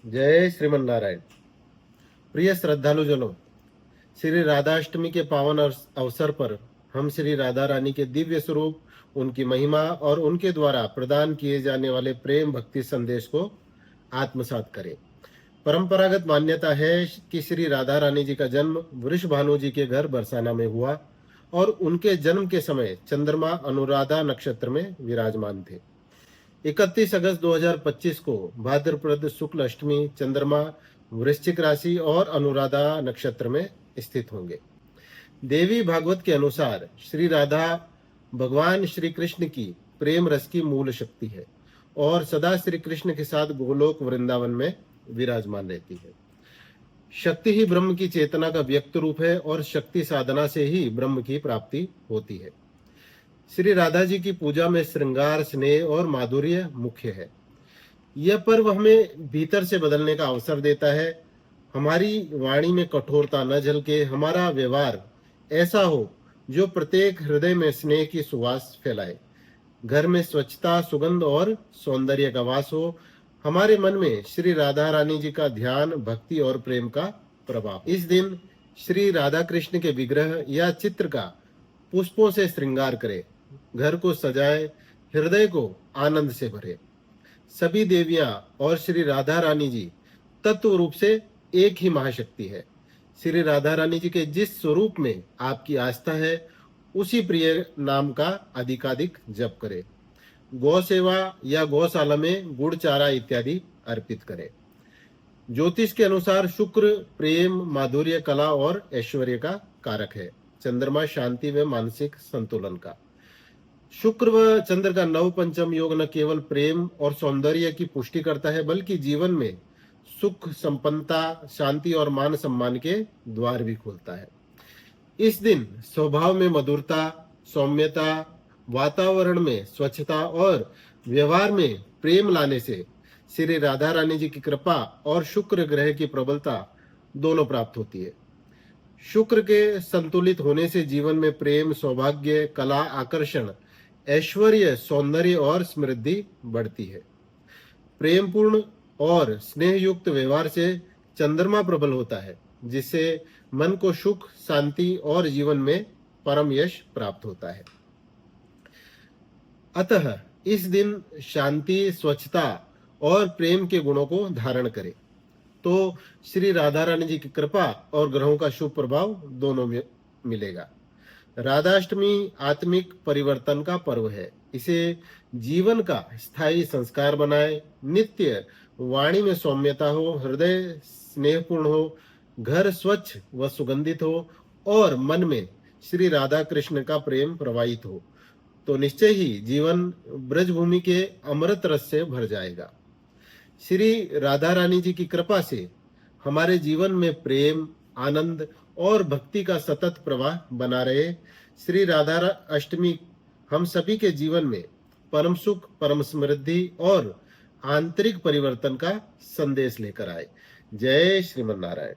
जय श्रीमन नारायण। प्रिय श्रद्धालुजनों, श्री राधाष्टमी के पावन अवसर पर हम श्री राधा रानी के दिव्य स्वरूप, उनकी महिमा और उनके द्वारा प्रदान किए जाने वाले प्रेम भक्ति संदेश को आत्मसात करें। परंपरागत मान्यता है कि श्री राधा रानी जी का जन्म वृषभानु जी के घर बरसाना में हुआ और उनके जन्म के समय चंद्रमा अनुराधा नक्षत्र में विराजमान थे। 31 अगस्त 2025 को भाद्रपद शुक्ल अष्टमी चंद्रमा वृश्चिक राशि और अनुराधा नक्षत्र में स्थित होंगे। देवी भागवत के अनुसार श्री राधा भगवान श्री कृष्ण की प्रेम रस की मूल शक्ति है और सदा श्री कृष्ण के साथ गोलोक वृंदावन में विराजमान रहती है। शक्ति ही ब्रह्म की चेतना का व्यक्त रूप है और शक्ति साधना से ही ब्रह्म की प्राप्ति होती है। श्री राधा जी की पूजा में श्रृंगार, स्नेह और माधुर्य मुख्य है। यह पर्व हमें भीतर से बदलने का अवसर देता है। हमारी वाणी में कठोरता न झलके, हमारा व्यवहार ऐसा हो जो प्रत्येक हृदय में स्नेह की सुवास फैलाए। घर में स्वच्छता, सुगंध और सौंदर्य का वास हो। हमारे मन में श्री राधा रानी जी का ध्यान, भक्ति और प्रेम का प्रभाव। इस दिन श्री राधा कृष्ण के विग्रह या चित्र का पुष्पों से श्रृंगार करें, घर को सजाए, हृदय को आनंद से भरे। सभी देवियां और श्री राधा रानी जी तत्व रूप से एक ही महाशक्ति है। श्री राधा रानी जी के जिस स्वरूप में आपकी आस्था है, उसी प्रिय नाम का अधिकाधिक जप करें। गौ सेवा या गौशाला में गुड़ चारा इत्यादि अर्पित करें। ज्योतिष के अनुसार शुक्र प्रेम, माधुर्य, कला और ऐश्वर्य का कारक है। चंद्रमा शांति व मानसिक संतुलन का। शुक्र व चंद्र का नव पंचम योग न केवल प्रेम और सौंदर्य की पुष्टि करता है, बल्कि जीवन में सुख, संपन्नता, शांति और मान सम्मान के द्वार भी खोलता है। इस दिन स्वभाव में मधुरता, सौम्यता, वातावरण में स्वच्छता और व्यवहार में प्रेम लाने से श्री राधा रानी जी की कृपा और शुक्र ग्रह की प्रबलता दोनों प्राप्त होती है। शुक्र के संतुलित होने से जीवन में प्रेम, सौभाग्य, कला, आकर्षण, ऐश्वर्य, सौंदर्य और समृद्धि बढ़ती है। प्रेमपूर्ण और स्नेह युक्त व्यवहार से चंद्रमा प्रबल होता है, जिससे मन को सुख, शांति और जीवन में परम यश प्राप्त होता है। अतः इस दिन शांति, स्वच्छता और प्रेम के गुणों को धारण करें, तो श्री राधा रानी जी की कृपा और ग्रहों का शुभ प्रभाव दोनों में मिलेगा। राधाष्टमी आत्मिक परिवर्तन का पर्व है। इसे जीवन का स्थायी संस्कार बनाए। नित्य वाणी में सौम्यता हो, हृदय स्नेहपूर्ण हो, घर स्वच्छ व सुगंधित हो और मन में श्री राधा कृष्ण का प्रेम प्रवाहित हो, तो निश्चय ही जीवन ब्रजभूमि के अमृत रस से भर जाएगा। श्री राधा रानी जी की कृपा से हमारे जीवन में प्रेम, आनंद और भक्ति का सतत प्रवाह बना रहे। श्री राधा अष्टमी हम सभी के जीवन में परम सुख, परम समृद्धि और आंतरिक परिवर्तन का संदेश लेकर आए। जय श्रीमन नारायण।